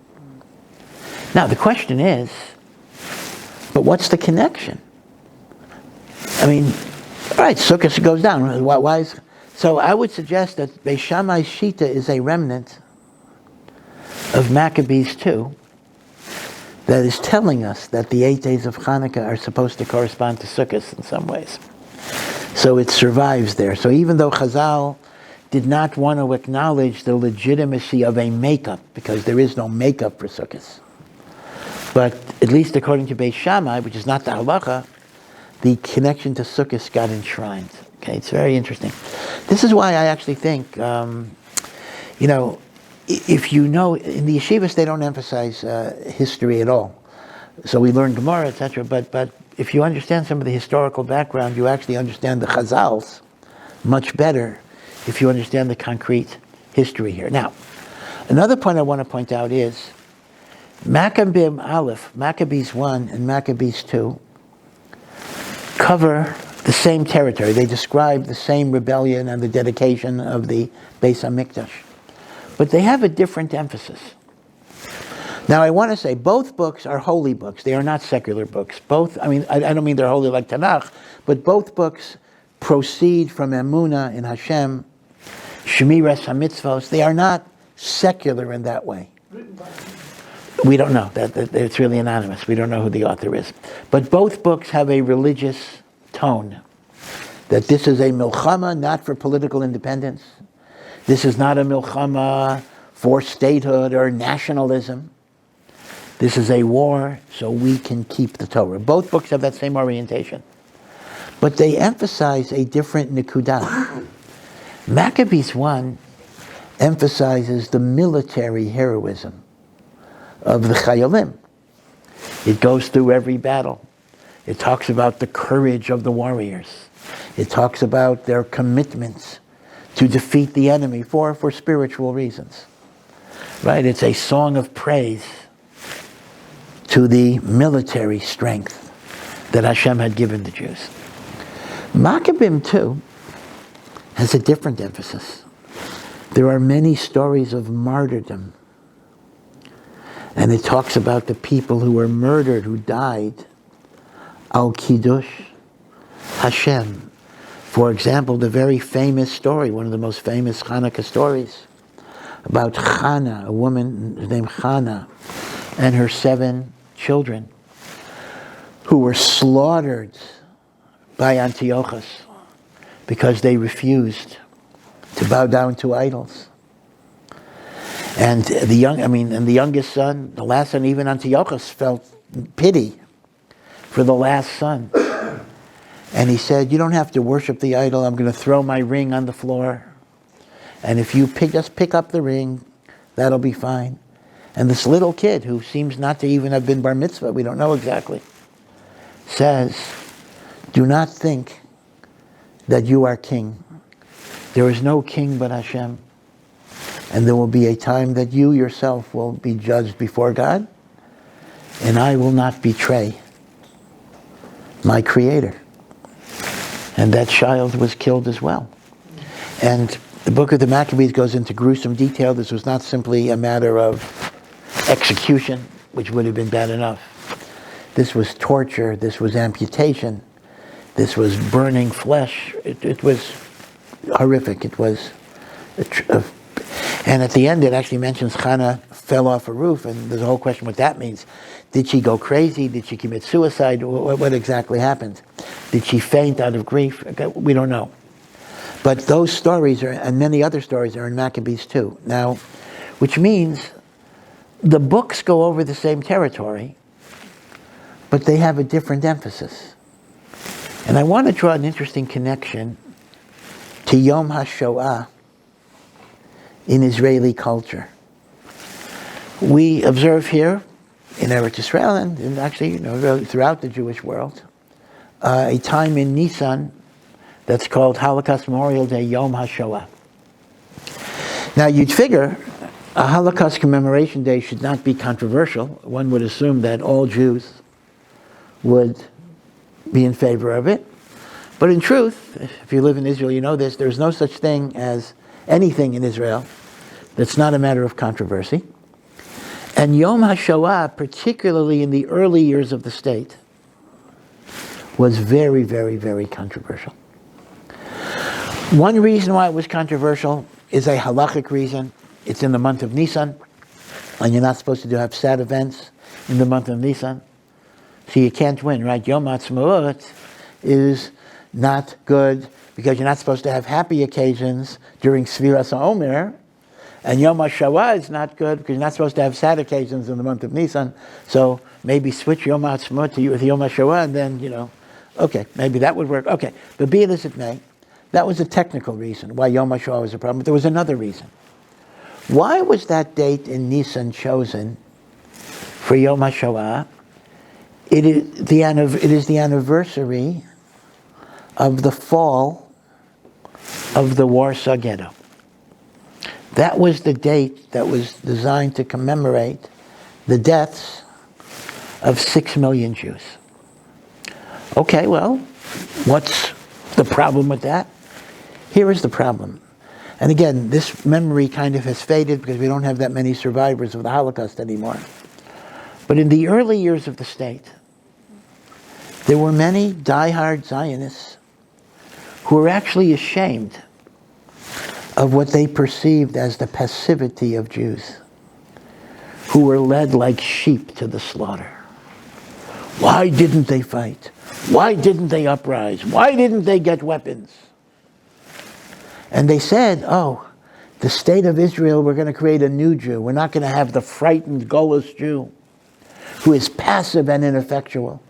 A: Now, the question is, but what's the connection? I mean, all right, Sukkot goes down. Why is... So I would suggest that Beis Shammai's Shita is a remnant of Maccabees 2 that is telling us that the 8 days of Chanukah are supposed to correspond to Sukkot in some ways. So it survives there. So even though Chazal did not want to acknowledge the legitimacy of a makeup, because there is no makeup for Sukkot. But at least according to Beis Shammai, which is not the halacha, the connection to Sukkot got enshrined. Okay, it's very interesting. This is why I actually think, if you know, in the yeshivas they don't emphasize history at all. So we learn Gemara, etc. But if you understand some of the historical background, you actually understand the Chazals much better if you understand the concrete history here. Now, another point I want to point out is Maccabim Aleph, Maccabees 1 and Maccabees 2 cover the same territory. They describe the same rebellion and the dedication of the Beis HaMikdash. But they have a different emphasis. Now, I want to say both books are holy books. They are not secular books. I don't mean they're holy like Tanakh, but both books proceed from Emunah in Hashem, Shemiras HaMitzvos. They are not secular in that way. We don't know. That it's really anonymous. We don't know who the author is. But both books have a religious tone. That this is a milchama, not for political independence. This is not a milchama for statehood or nationalism. This is a war so we can keep the Torah. Both books have that same orientation. But they emphasize a different nekudah. Maccabees 1 emphasizes the military heroism of the Chayalim. It goes through every battle. It talks about the courage of the warriors. It talks about their commitments to defeat the enemy for spiritual reasons. Right? It's a song of praise to the military strength that Hashem had given the Jews. Maccabim 2 has a different emphasis. There are many stories of martyrdom. And it talks about the people who were murdered, who died, al Kiddush Hashem. For example, the very famous story, one of the most famous Chanukah stories, about Chana, a woman named Chana, and her 7 children, who were slaughtered by Antiochus because they refused to bow down to idols. And the youngest son, the last son, even Antiochus felt pity for the last son. And he said, you don't have to worship the idol. I'm going to throw my ring on the floor. And if you just pick up the ring, that'll be fine. And this little kid, who seems not to even have been bar mitzvah, we don't know exactly, says, do not think that you are king. There is no king but Hashem. And there will be a time that you yourself will be judged before God, and I will not betray my Creator. And that child was killed as well. And the book of the Maccabees goes into gruesome detail. This was not simply a matter of execution, which would have been bad enough. This was torture. This was amputation. This was burning flesh. It was horrific. It was and at the end, it actually mentions Chana fell off a roof, and there's a whole question what that means. Did she go crazy? Did she commit suicide? What exactly happened? Did she faint out of grief? We don't know. But those stories, and many other stories, are in Maccabees too. Now, which means the books go over the same territory, but they have a different emphasis. And I want to draw an interesting connection to Yom HaShoah in Israeli culture. We observe here in Eretz Israel and actually throughout the Jewish world a time in Nisan that's called Holocaust Memorial Day, Yom HaShoah. Now you'd figure a Holocaust Commemoration Day should not be controversial. One would assume that all Jews would be in favor of it. But in truth, if you live in Israel, you know this, there's no such thing as anything in Israel that's not a matter of controversy. And Yom HaShoah, particularly in the early years of the state, was very, very, very controversial. One reason why it was controversial is a halachic reason. It's in the month of Nisan, and you're not supposed to have sad events in the month of Nisan. So you can't win, right? Yom HaTzmaut is not good because you're not supposed to have happy occasions during Sfiras HaOmer. And Yom HaShoah is not good because you're not supposed to have sad occasions in the month of Nisan. So maybe switch Yom HaAtzmaut to Yom HaShoah and then, okay, maybe that would work. Okay, but be it as it may, that was a technical reason why Yom HaShoah was a problem. But there was another reason. Why was that date in Nisan chosen for Yom HaShoah? It is the anniversary of the fall of the Warsaw Ghetto. That was the date that was designed to commemorate the deaths of 6 million Jews. Okay, well, what's the problem with that? Here is the problem. And again, this memory kind of has faded because we don't have that many survivors of the Holocaust anymore. But in the early years of the state, there were many diehard Zionists who were actually ashamed of what they perceived as the passivity of Jews, who were led like sheep to the slaughter. Why didn't they fight? Why didn't they uprise? Why didn't they get weapons? And they said, the state of Israel, we're going to create a new Jew. We're not going to have the frightened Golos Jew who is passive and ineffectual.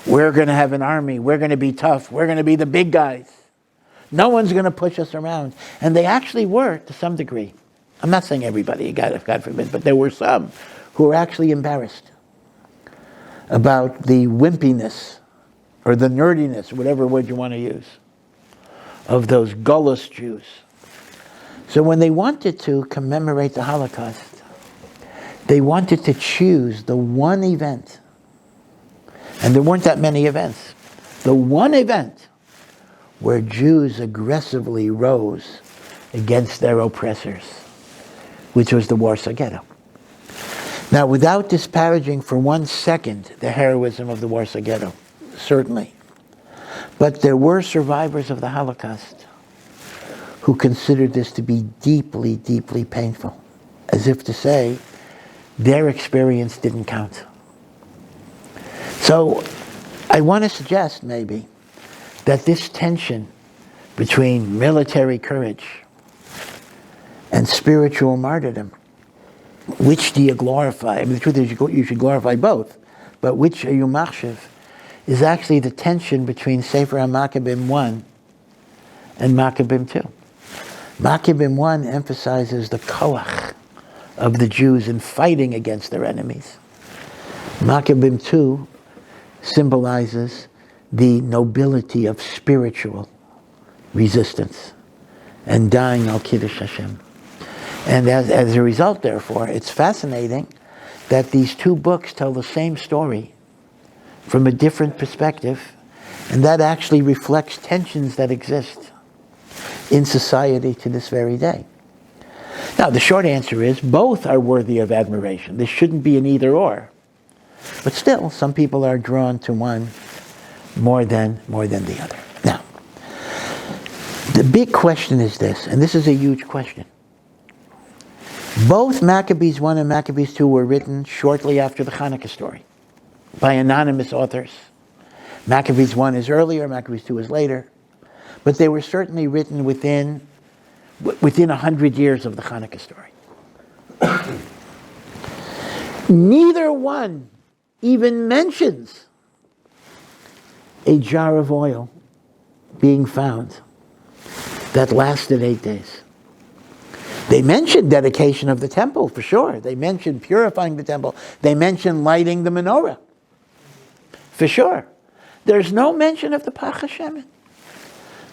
A: We're going to have an army. We're going to be tough. We're going to be the big guys. No one's going to push us around. And they actually were, to some degree. I'm not saying everybody, God forbid, but there were some who were actually embarrassed about the wimpiness or the nerdiness, whatever word you want to use, of those Golos Jews. So when they wanted to commemorate the Holocaust, they wanted to choose the one event, and there weren't that many events, the one event where Jews aggressively rose against their oppressors, which was the Warsaw Ghetto. Now, without disparaging for 1 second the heroism of the Warsaw Ghetto, certainly, but there were survivors of the Holocaust who considered this to be deeply, deeply painful, as if to say their experience didn't count. So I want to suggest maybe that this tension between military courage and spiritual martyrdom, which do you glorify? I mean, the truth is you should glorify both, but which are you machshav, is actually the tension between Sefer HaMaccabim 1 and Maccabim 2. Maccabim 1 emphasizes the koach of the Jews in fighting against their enemies. Maccabim 2 symbolizes the nobility of spiritual resistance and dying al Kiddush Hashem. And as a result, therefore, it's fascinating that these two books tell the same story from a different perspective, and that actually reflects tensions that exist in society to this very day. Now, the short answer is both are worthy of admiration. This shouldn't be an either or. But still, some people are drawn to one more than the other. Now, the big question is this, and this is a huge question. Both Maccabees 1 and Maccabees 2 were written shortly after the Chanukah story by anonymous authors. Maccabees 1 is earlier, Maccabees 2 is later, but they were certainly written within 100 years of the Chanukah story. Neither one even mentions a jar of oil being found that lasted 8 days. They mention dedication of the temple, for sure. They mention purifying the temple. They mention lighting the menorah, for sure. There's no mention of the Pach HaShemen.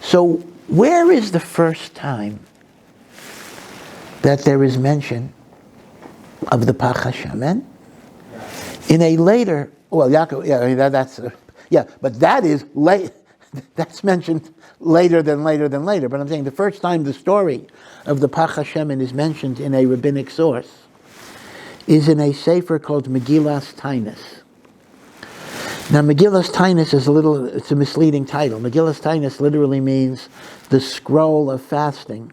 A: So where is the first time that there is mention of the Pach HaShemen? In a later, well, Yaakov, but that is late. That's mentioned later than later. But I'm saying the first time the story of the Pach HaShemen is mentioned in a rabbinic source is in a sefer called Megillas Tainus. Now, Megillas Tainus it's a misleading title. Megillas Tainus literally means the scroll of fasting.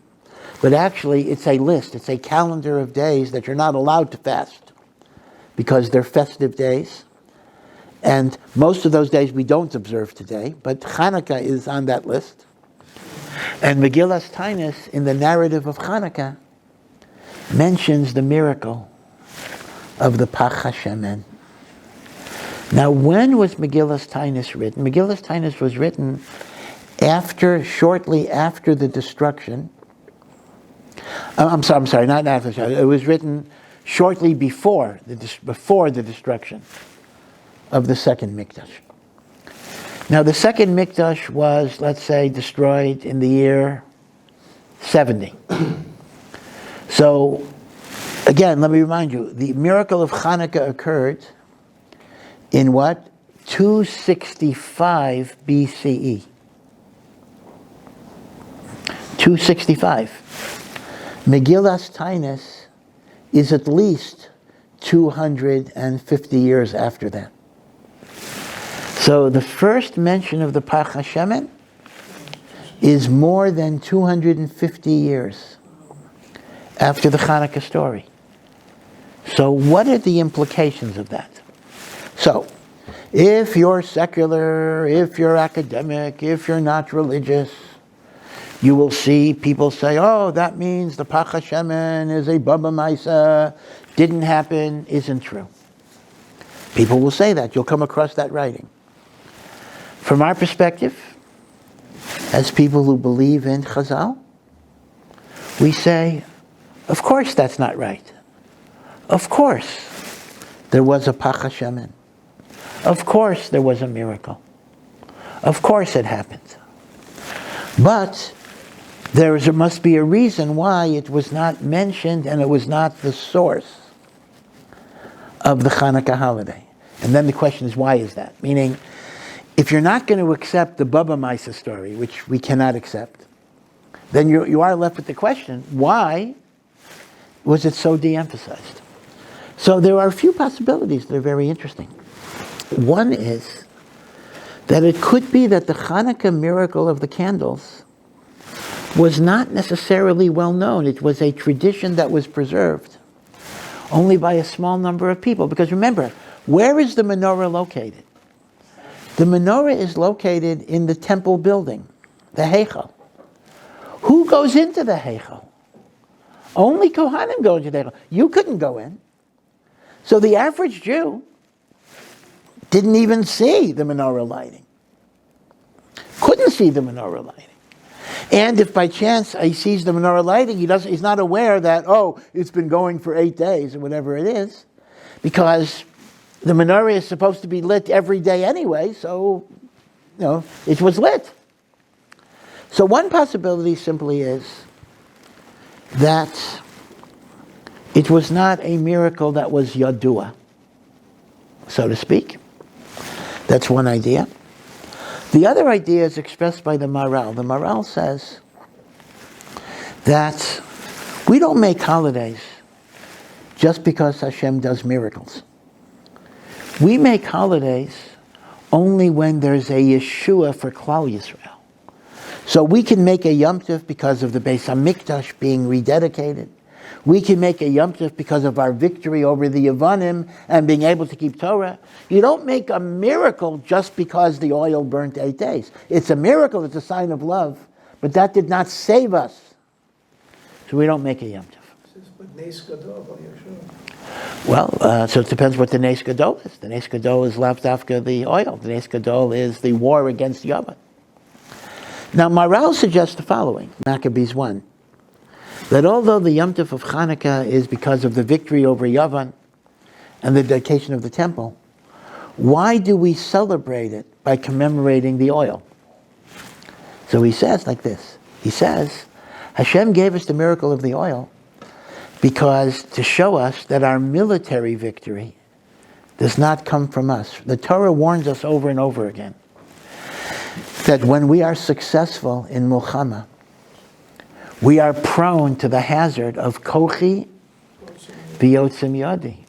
A: But actually, it's a list. It's a calendar of days that you're not allowed to fast because they're festive days. And most of those days we don't observe today, but Chanukah is on that list. And Megillas Tainus, in the narrative of Chanukah, mentions the miracle of the Pach HaShemen. Now, when was Megillas Tainus written? Megillas Tainus was written shortly after the destruction. I'm sorry, not after. It was written shortly before the destruction of the second Mikdash. Now, the second Mikdash was, let's say, destroyed in the year 70. So, again, let me remind you, the miracle of Chanukah occurred in what? 265 BCE. 265. Megillas Tainus is at least 250 years after that. So the first mention of the Pach HaShemen is more than 250 years after the Chanukah story. So what are the implications of that? So, if you're secular, if you're academic, if you're not religious, you will see people say, oh, that means the Pach HaShemen is a Baba Maisa, didn't happen, isn't true. People will say that. You'll come across that writing. From our perspective, as people who believe in Chazal, we say, of course that's not right. Of course there was a Pach HaShemen. Of course there was a miracle. Of course it happened. But there must be a reason why it was not mentioned and it was not the source of the Chanukah holiday. And then the question is, why is that? Meaning, if you're not going to accept the Baba Maisa story, which we cannot accept, then you are left with the question, why was it so de-emphasized? So there are a few possibilities that are very interesting. One is that it could be that the Chanukah miracle of the candles was not necessarily well known. It was a tradition that was preserved only by a small number of people. Because remember, where is the menorah located? The menorah is located in the temple building, the Heichal. Who goes into the Heichal? Only Kohanim go into the Heichal. You couldn't go in. So the average Jew didn't even see the menorah lighting. Couldn't see the menorah lighting. And if by chance he sees the menorah lighting, he's not aware that, oh, it's been going for 8 days or whatever it is, because the menorah is supposed to be lit every day anyway, so, it was lit. So one possibility simply is that it was not a miracle that was yadua, so to speak. That's one idea. The other idea is expressed by the Maharal. The Maharal says that we don't make holidays just because Hashem does miracles. We make holidays only when there's a Yeshua for Klal Yisrael. So we can make a Yom Tov because of the Beis HaMikdash being rededicated. We can make a Yom Tov because of our victory over the YIBONEH and being able to keep Torah. You don't make a miracle just because the oil burnt 8 days. It's a miracle, it's a sign of love, but that did not save us. So we don't make a Yom Tov. Well, so it depends what the Nes Gadol is. The Nes Gadol is lav dafka the oil. The Nes Gadol is the war against Yavan. Now, Maharal suggests the following, Maccabees 1. That although the Yom Tov of Chanukah is because of the victory over Yavan and the dedication of the temple, why do we celebrate it by commemorating the oil? So he says like this. He says, Hashem gave us the miracle of the oil because to show us that our military victory does not come from us. The Torah warns us over and over again that when we are successful in Milchama, we are prone to the hazard of kochi v'yotzim yadi.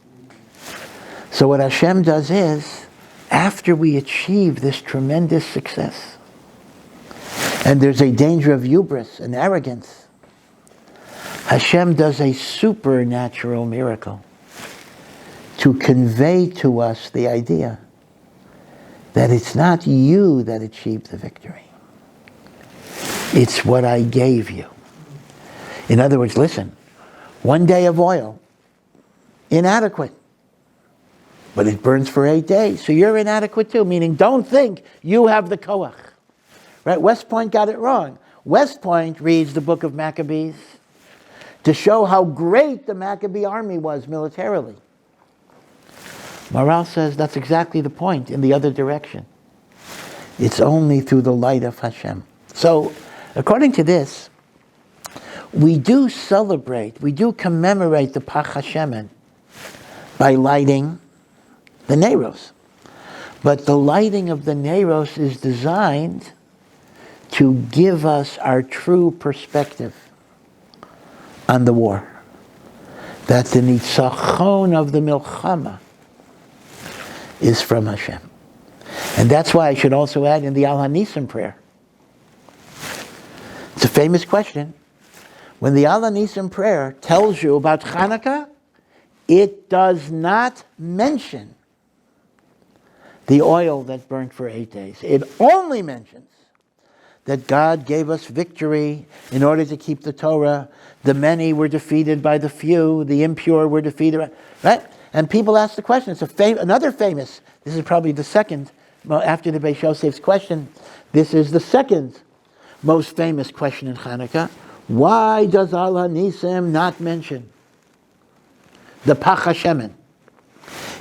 A: So what Hashem does is, after we achieve this tremendous success, and there's a danger of hubris and arrogance, Hashem does a supernatural miracle to convey to us the idea that it's not you that achieved the victory. It's what I gave you. In other words, listen, 1 day of oil, inadequate. But it burns for 8 days, so you're inadequate too, meaning don't think you have the koach. Right? West Point got it wrong. West Point reads the book of Maccabees to show how great the Maccabee army was militarily. Maral says that's exactly the point in the other direction. It's only through the light of Hashem. So, according to this, we do celebrate, we do commemorate the Pach HaShemen by lighting the Neiros. But the lighting of the Neiros is designed to give us our true perspective on the war. That the nitzachon of the milchama is from Hashem. And that's why I should also add in the Al HaNisim prayer. It's a famous question. When the Al HaNisim prayer tells you about Chanukah, it does not mention the oil that burnt for 8 days. It only mentions that God gave us victory in order to keep the Torah. The many were defeated by the few. The impure were defeated. Right? And people ask the question. It's another famous. This is probably the second, after the Beis Yosef's question. This is the second most famous question in Chanukah. Why does Al HaNisim not mention the Pach HaShemen?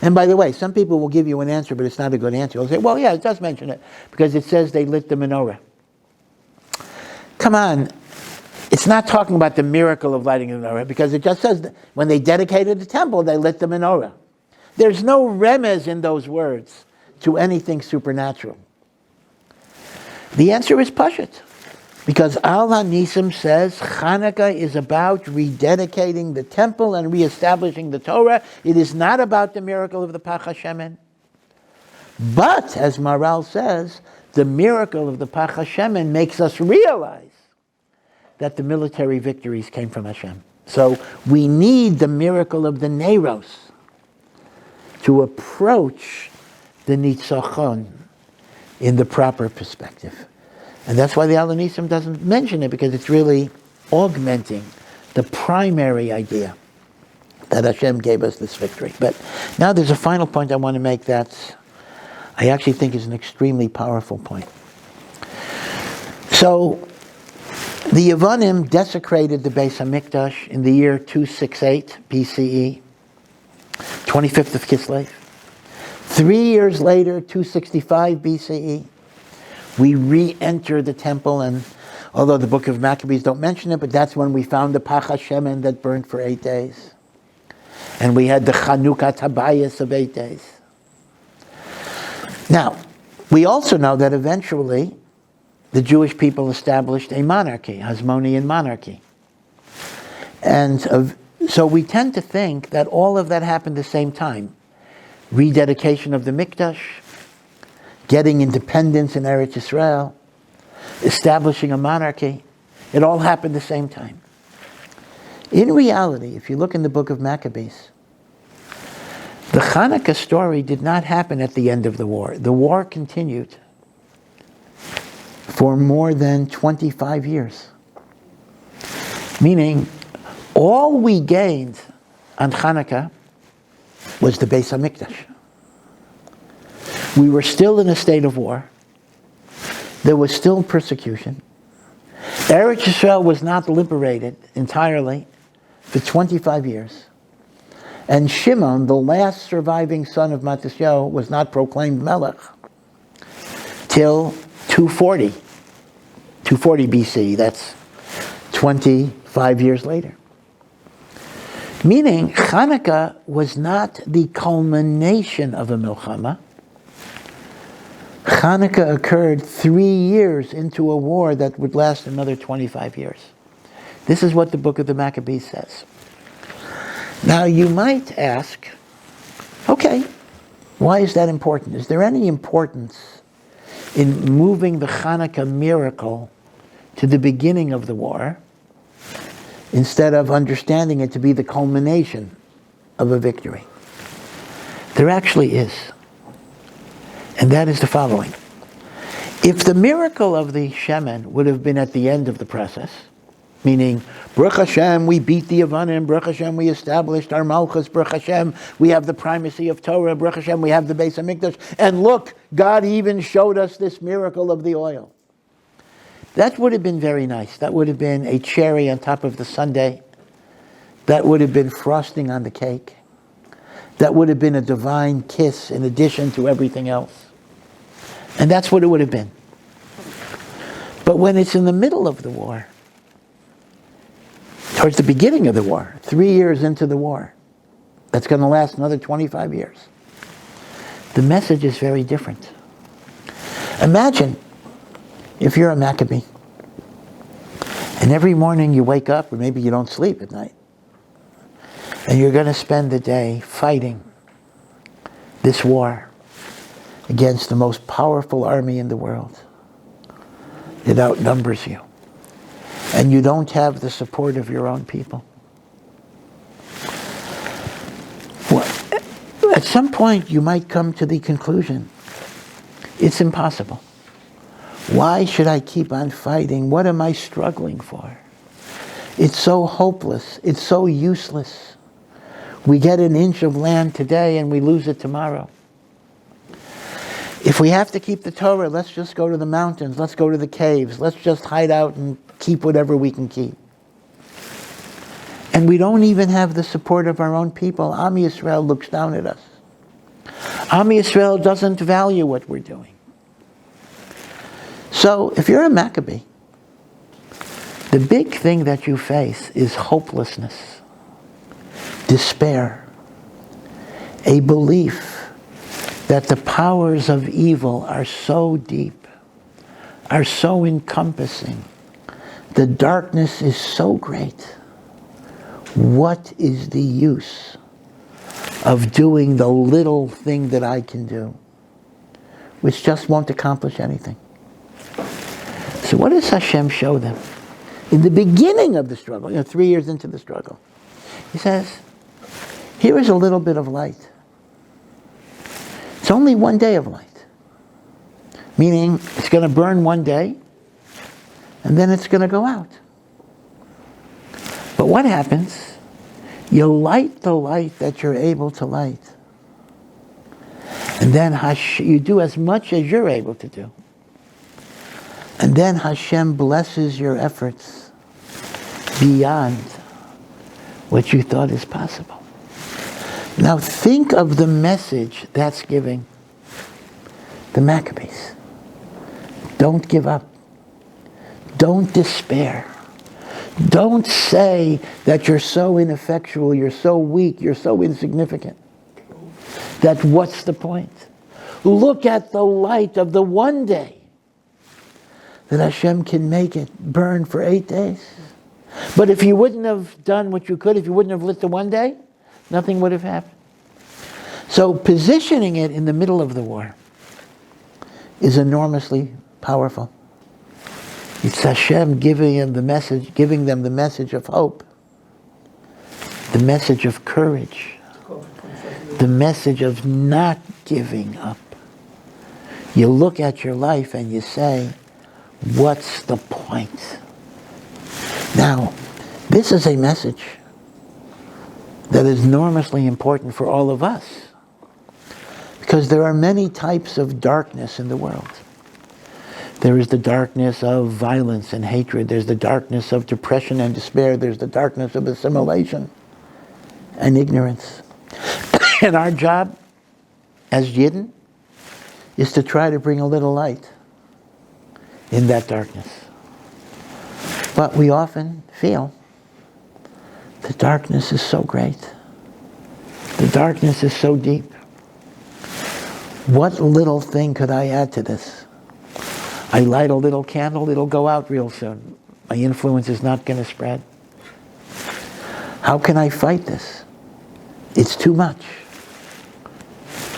A: And by the way, some people will give you an answer, but it's not a good answer. They'll say, well, yeah, it does mention it, because it says they lit the menorah. Come on. It's not talking about the miracle of lighting the menorah, because it just says that when they dedicated the temple, they lit the menorah. There's no remez in those words to anything supernatural. The answer is Pashat. Because Al HaNisim says Chanukah is about rededicating the temple and reestablishing the Torah. It is not about the miracle of the Pach HaShemen. But, as Maral says, the miracle of the Pach HaShemen makes us realize that the military victories came from Hashem. So we need the miracle of the Neiros to approach the Nitzachon in the proper perspective. And that's why the Al HaNisim doesn't mention it, because it's really augmenting the primary idea that Hashem gave us this victory. But now there's a final point I want to make that I actually think is an extremely powerful point. So, the YIBONEH desecrated the Beis HaMikdash in the year 268 BCE, 25th of Kislev. 3 years later, 265 BCE, we re-enter the temple, and although the book of Maccabees don't mention it, but that's when we found the Pach HaShemen that burned for 8 days. And we had the Chanukah Tabayas of 8 days. Now, we also know that eventually the Jewish people established a monarchy, Hasmonean monarchy. And so we tend to think that all of that happened at the same time. Rededication of the Mikdash, getting independence in Eretz Yisrael, establishing a monarchy. It all happened at the same time. In reality, if you look in the book of Maccabees, the Chanukah story did not happen at the end of the war. The war continued for more than 25 years. Meaning, all we gained on Chanukah was the Beis HaMikdash. We were still in a state of war. There was still persecution. Eretz Yisrael was not liberated entirely for 25 years. And Shimon, the last surviving son of Matisyahu, was not proclaimed Melech till 240 BC. That's 25 years later. Meaning, Chanukah was not the culmination of a milchama. Chanukah occurred 3 years into a war that would last another 25 years. This is what the book of the Maccabees says. Now you might ask, okay, why is that important? Is there any importance in moving the Chanukah miracle to the beginning of the war instead of understanding it to be the culmination of a victory? There actually is. And that is the following. If the miracle of the Shemen would have been at the end of the process, meaning, Baruch Hashem, we beat the YIBONEH, Baruch Hashem, we established our Malchus, Baruch Hashem, we have the primacy of Torah, Baruch Hashem, we have the Beis HaMikdash, and look, God even showed us this miracle of the oil. That would have been very nice. That would have been a cherry on top of the sundae. That would have been frosting on the cake. That would have been a divine kiss in addition to everything else. And that's what it would have been. But when it's in the middle of the war, towards the beginning of the war, 3 years into the war, that's going to last another 25 years, the message is very different. Imagine if you're a Maccabee, and every morning you wake up, or maybe you don't sleep at night, and you're going to spend the day fighting this war against the most powerful army in the world. It outnumbers you. And you don't have the support of your own people. Well, at some point you might come to the conclusion, it's impossible. Why should I keep on fighting? What am I struggling for? It's so hopeless. It's so useless. We get an inch of land today and we lose it tomorrow. If we have to keep the Torah, let's just go to the mountains. Let's go to the caves. Let's just hide out and keep whatever we can keep. And we don't even have the support of our own people. Am Yisrael looks down at us. Am Yisrael doesn't value what we're doing. So if you're a Maccabee, the big thing that you face is hopelessness, despair, a belief that the powers of evil are so deep, are so encompassing, the darkness is so great. What is the use of doing the little thing that I can do, which just won't accomplish anything? So what does Hashem show them? In the beginning of the struggle, 3 years into the struggle, he says, here is a little bit of light. It's only 1 day of light. Meaning, it's going to burn 1 day, and then it's going to go out. But what happens? You light the light that you're able to light. And then you do as much as you're able to do. And then Hashem blesses your efforts beyond what you thought is possible. Now think of the message that's giving the Maccabees. Don't give up. Don't despair. Don't say that you're so ineffectual, you're so weak, you're so insignificant. That what's the point? Look at the light of the 1 day that Hashem can make it burn for 8 days. But if you wouldn't have done what you could, if you wouldn't have lit the 1 day, nothing would have happened. So positioning it in the middle of the war is enormously powerful. It's Hashem giving them the message of hope, the message of courage, the message of not giving up. You look at your life and you say, what's the point? Now, this is a message that is enormously important for all of us, because there are many types of darkness in the world. There is the darkness of violence and hatred. There's the darkness of depression and despair. There's the darkness of assimilation and ignorance. And our job as Yidden is to try to bring a little light in that darkness. But we often feel the darkness is so great. The darkness is so deep. What little thing could I add to this? I light a little candle, it'll go out real soon. My influence is not going to spread. How can I fight this? It's too much.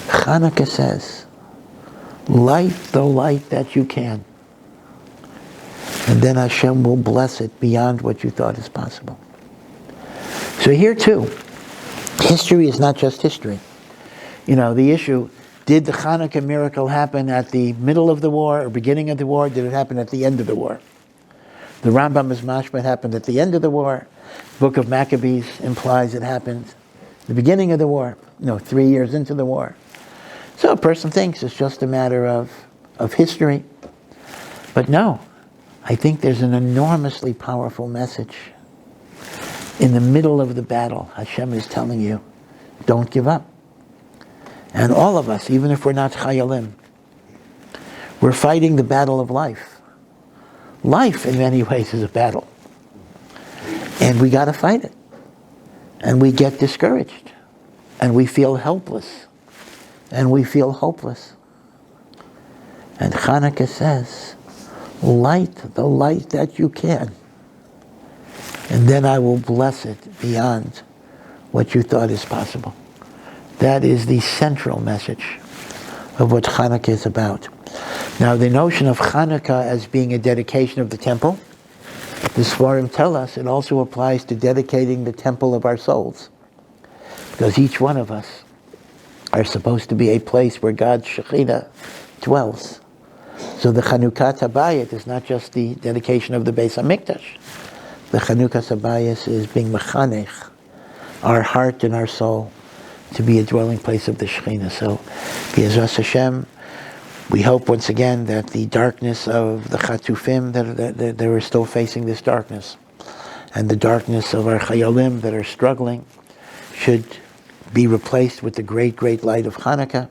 A: Chanukah says, light the light that you can. And then Hashem will bless it beyond what you thought is possible. So here too, history is not just history. The issue, Did the Chanukah miracle happen at the middle of the war or beginning of the war? Did it happen at the end of the war? The Rambam is mashma, it happened at the end of the war. The Book of Maccabees implies it happened the beginning of the war. 3 years into the war. So a person thinks it's just a matter of history. But no, I think there's an enormously powerful message. In the middle of the battle, Hashem is telling you, don't give up. And all of us, even if we're not chayalim, we're fighting the battle of life. Life, in many ways, is a battle. And we got to fight it. And we get discouraged. And we feel helpless. And we feel hopeless. And Chanukah says, light the light that you can. And then I will bless it beyond what you thought is possible. That is the central message of what Chanukah is about. Now, the notion of Chanukah as being a dedication of the temple, the Svarim tell us it also applies to dedicating the temple of our souls. Because each one of us are supposed to be a place where God's Shekhinah dwells. So the Chanukah Tabayit is not just the dedication of the Beis HaMikdash. The Chanukah Tabayit is being mechanech, our heart and our soul, to be a dwelling place of the Shekhinah. So, B'ezras Hashem, we hope once again that the darkness of the Chatufim, that they were still facing this darkness, and the darkness of our Chayalim that are struggling, should be replaced with the great, great light of Chanukah.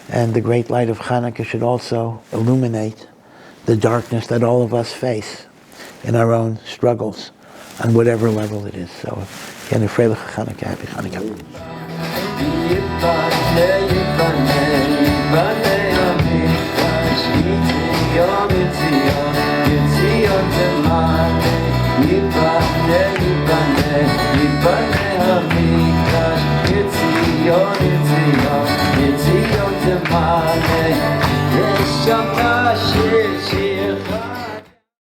A: And the great light of Chanukah should also illuminate the darkness that all of us face in our own struggles, on whatever level it is. So, again, a Freicha Chanukah, happy Chanukah.
C: YIBONEH